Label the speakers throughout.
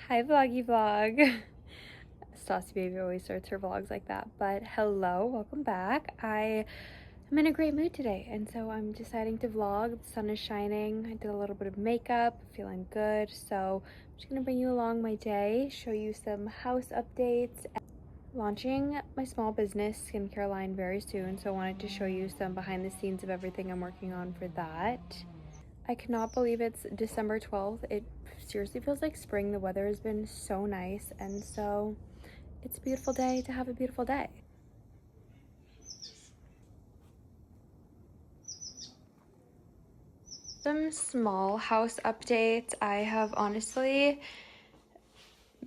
Speaker 1: Hi, Vloggy Vlog. Stassi Baby always starts her vlogs like that, but hello, welcome back. I am in a great mood today, and so I'm deciding to vlog. The sun is shining. I did a little bit of makeup, feeling good, so I'm just gonna bring you along my day, show you some house updates. Launching my small business skincare line very soon, so I wanted to show you some behind the scenes of everything I'm working on for that. I cannot believe it's December 12th. It seriously feels like spring. The weather has been so nice, and so it's a beautiful day to have a beautiful day. Some small house updates. I have honestly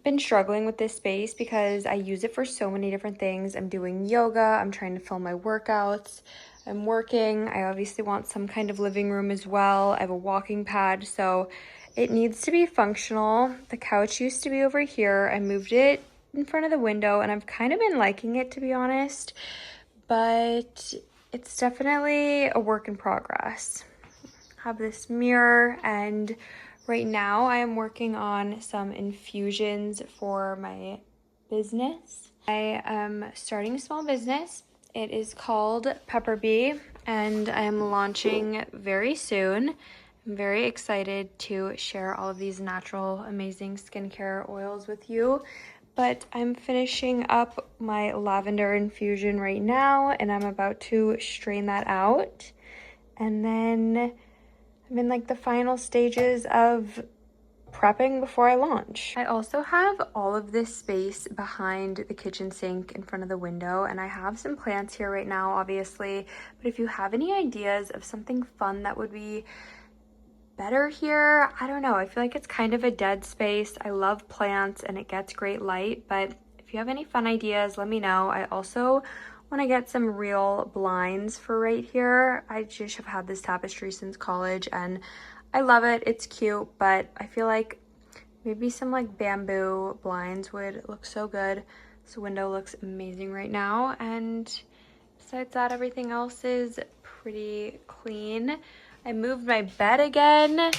Speaker 1: been struggling with this space because I use it for so many different things. I'm doing yoga, I'm trying to film my workouts, I'm working. I obviously want some kind of living room as well. I have a walking pad, so it needs to be functional. The couch used to be over here. I moved it in front of the window and I've kind of been liking it, to be honest, but it's definitely a work in progress. Have this mirror, and right now I am working on some infusions for my business. I am starting a small business. It is called Pepper Bee, and I am launching very soon. I'm very excited to share all of these natural, amazing skincare oils with you. But I'm finishing up my lavender infusion right now, and I'm about to strain that out. And then I'm in like the final stages of prepping before I launch. I also have all of this space behind the kitchen sink in front of the window, and I have some plants here right now, obviously, but if you have any ideas of something fun that would be better here, I don't know. I feel like it's kind of a dead space. I love plants and it gets great light, but if you have any fun ideas, let me know. I also want to get some real blinds for right here. I just have had this tapestry since college and I love it. It's cute, but I feel like maybe some like bamboo blinds would look so good. This window looks amazing right now, and besides that, everything else is pretty clean. I moved my bed again.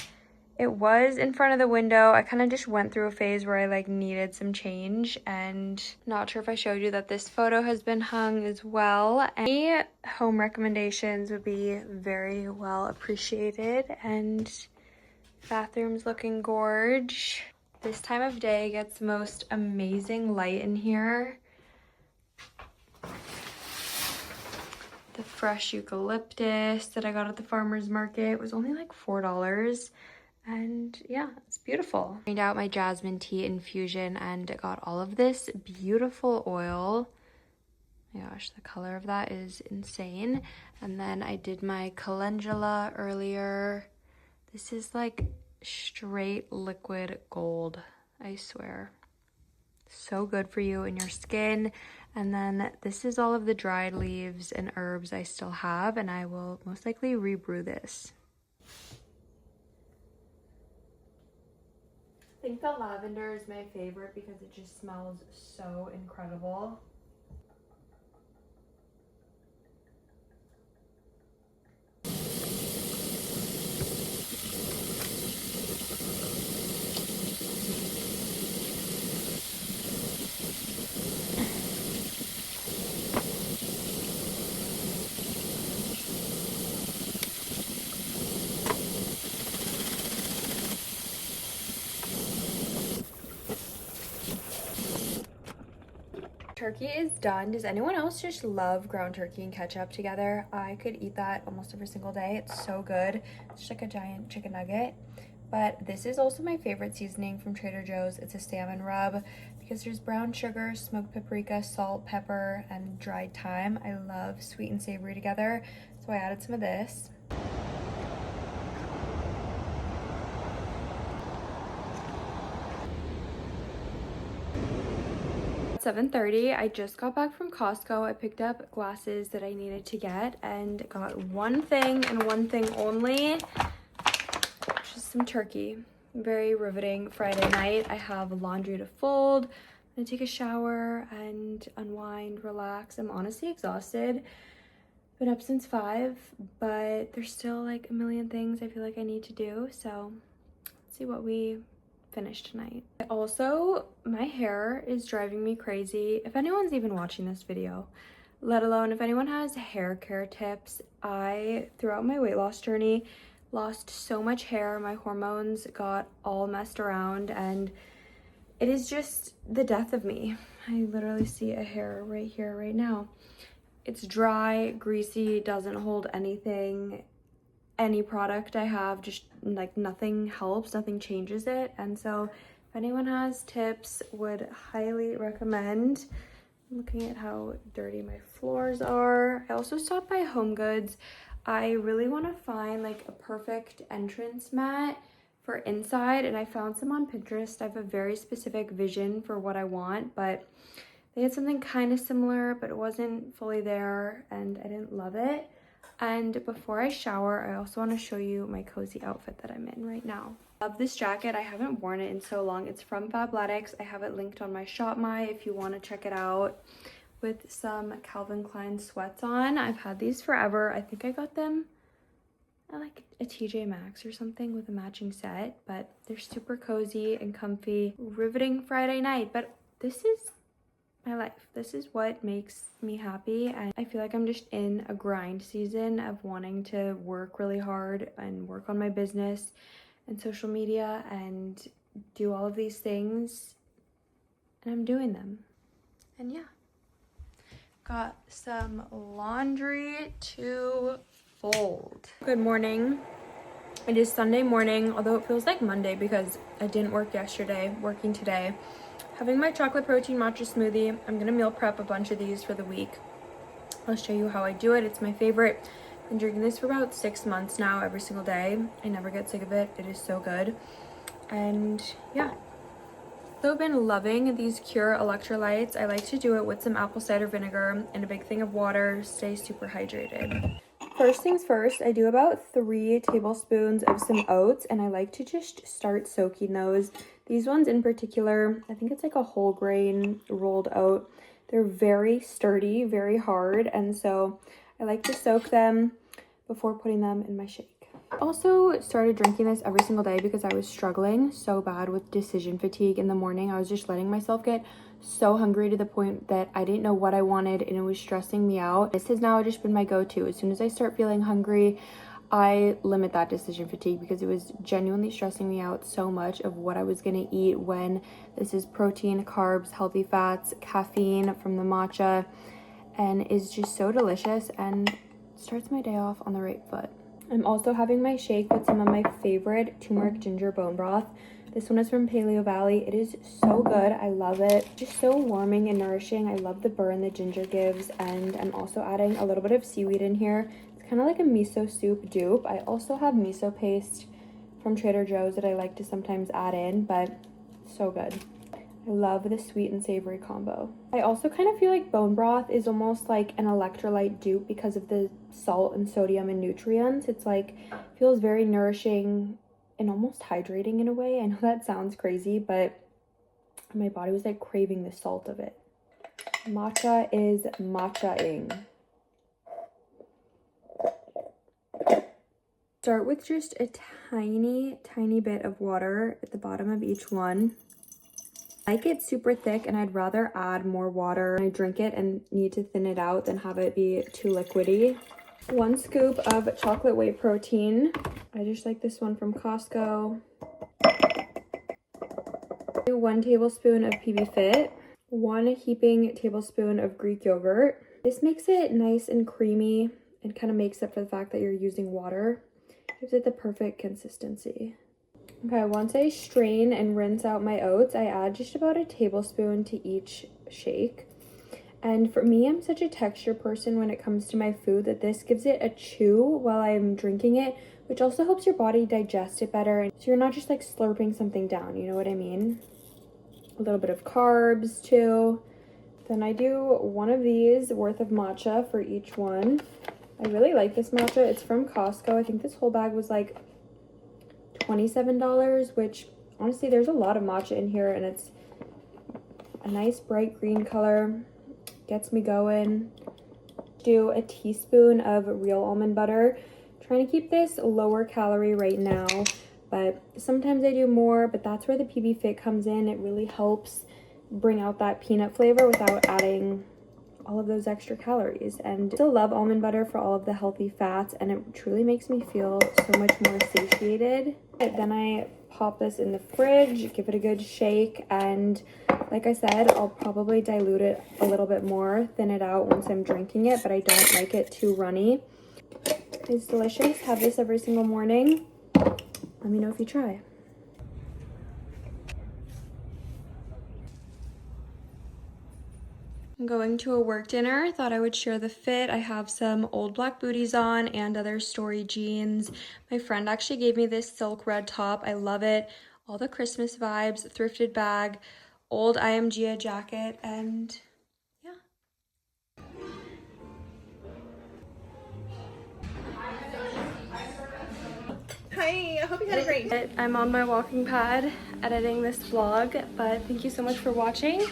Speaker 1: It was in front of the window. I kind of just went through a phase where I like needed some change, and not sure if I showed you that this photo has been hung as well. Any home recommendations would be very well appreciated, and bathroom's looking gorge. This time of day gets the most amazing light in here. The fresh eucalyptus that I got at the farmer's market was only like $4. And yeah, it's beautiful. I made out my jasmine tea infusion and got all of this beautiful oil. My gosh, the color of that is insane. And then I did my calendula earlier. This is like straight liquid gold, I swear. So good for you and your skin. And then this is all of the dried leaves and herbs I still have, and I will most likely rebrew this. I think the lavender is my favorite because it just smells so incredible. Turkey is done. Does anyone else just love ground turkey and ketchup together? I could eat that almost every single day. It's so good. It's just like a giant chicken nugget. But this is also my favorite seasoning from Trader Joe's. It's a salmon rub because there's brown sugar, smoked paprika, salt, pepper, and dried thyme. I love sweet and savory together, so I added some of this. 7:30. I just got back from Costco. I picked up glasses that I needed to get and got one thing and one thing only, just some turkey. Very riveting Friday night. I have laundry to fold. I'm gonna take a shower and unwind, relax. I'm honestly exhausted. Been up since 5, but there's still like a million things I feel like I need to do. So let's see what we finish tonight. Also, my hair is driving me crazy. If anyone's even watching this video, let alone if anyone has hair care tips, I, throughout my weight loss journey, lost so much hair. My hormones got all messed around and it is just the death of me. I literally see a hair right here, right now. It's dry, greasy, doesn't hold anything. Any product I have, just like nothing helps, nothing changes it. And so if anyone has tips, would highly recommend. I'm looking at how dirty my floors are. I also stopped by Home Goods. I really want to find like a perfect entrance mat for inside, and I found some on Pinterest. I have a very specific vision for what I want, but they had something kind of similar, but it wasn't fully there and I didn't love it. And before I shower, I also want to show you my cozy outfit that I'm in right now. Love this jacket. I haven't worn it in so long. It's from Fabletics. I have it linked on my ShopMy if you want to check it out, with some Calvin Klein sweats on. I've had these forever. I think I got them at like a TJ Maxx or something with a matching set, but they're super cozy and comfy. Riveting Friday night, but this is my life. This is what makes me happy, and I feel like I'm just in a grind season of wanting to work really hard and work on my business and social media and do all of these things, and I'm doing them. And yeah, got some laundry to fold. Good morning. It is Sunday morning, although it feels like Monday because I didn't work yesterday, working today. Having my chocolate protein matcha smoothie. I'm gonna meal prep a bunch of these for the week. I'll show you how I do it. It's my favorite. I've been drinking this for about 6 months now, every single day. I never get sick of it. It is so good. And yeah. So I've been loving these Cure electrolytes. I like to do it with some apple cider vinegar and a big thing of water. Stay super hydrated. First things first, I do about 3 tablespoons of some oats, and I like to just start soaking those. These ones in particular, I think it's like a whole grain rolled oat. They're very sturdy, very hard, and so I like to soak them before putting them in my shake. I also started drinking this every single day because I was struggling so bad with decision fatigue in the morning. I was just letting myself get so hungry to the point that I didn't know what I wanted and it was stressing me out. This has now just been my go-to. As soon as I start feeling hungry, I limit that decision fatigue because it was genuinely stressing me out so much of what I was going to eat, when this is protein, carbs, healthy fats, caffeine from the matcha, and is just so delicious and starts my day off on the right foot. I'm also having my shake with some of my favorite turmeric ginger bone broth. This one is from Paleo Valley. It is so good. I love it. Just so warming and nourishing. I love the burn the ginger gives, and I'm also adding a little bit of seaweed in here. It's kind of like a miso soup dupe. I also have miso paste from Trader Joe's that I like to sometimes add in, but so good. I love the sweet and savory combo. I also kind of feel like bone broth is almost like an electrolyte dupe because of the salt and sodium and nutrients. It's like, feels very nourishing and almost hydrating in a way. I know that sounds crazy, but my body was like craving the salt of it. Matcha is matcha-ing. Start with just a tiny bit of water at the bottom of each one. I like it super thick, and I'd rather add more water when I drink it and need to thin it out than have it be too liquidy. 1 scoop of chocolate whey protein. I just like this one from Costco. 1 tablespoon of PB Fit. 1 heaping tablespoon of Greek yogurt. This makes it nice and creamy and kind of makes up for the fact that you're using water. Gives it the perfect consistency. Okay, once I strain and rinse out my oats, I add just about a tablespoon to each shake. And for me, I'm such a texture person when it comes to my food that this gives it a chew while I'm drinking it, which also helps your body digest it better. So you're not just like slurping something down, you know what I mean? A little bit of carbs too. Then I do 1 of these worth of matcha for each one. I really like this matcha. It's from Costco. I think this whole bag was like $27, which honestly, there's a lot of matcha in here, and it's a nice bright green color. Gets me going. Do a teaspoon of real almond butter. Trying to keep this lower calorie right now, but sometimes I do more, but that's where the PB Fit comes in. It really helps bring out that peanut flavor without adding all of those extra calories. And I still love almond butter for all of the healthy fats, and it truly makes me feel so much more satiated. Then I pop this in the fridge, give it a good shake, and like I said, I'll probably dilute it a little bit more, thin it out once I'm drinking it, but I don't like it too runny. It's delicious. Have this every single morning. Let me know if you try. I'm going to a work dinner. Thought I would share the fit. I have some old black booties on and other Story jeans. My friend actually gave me this silk red top. I love it. All the Christmas vibes, thrifted bag, old IMGA jacket, and yeah.
Speaker 2: Hi, I hope you had a great day.
Speaker 1: I'm on my walking pad editing this vlog, but thank you so much for watching.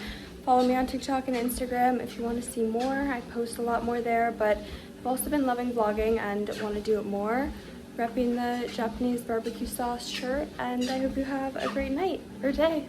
Speaker 1: Follow me on TikTok and Instagram if you want to see more. I post a lot more there, but I've also been loving vlogging and want to do it more. Repping the Japanese barbecue sauce shirt, and I hope you have a great night or day.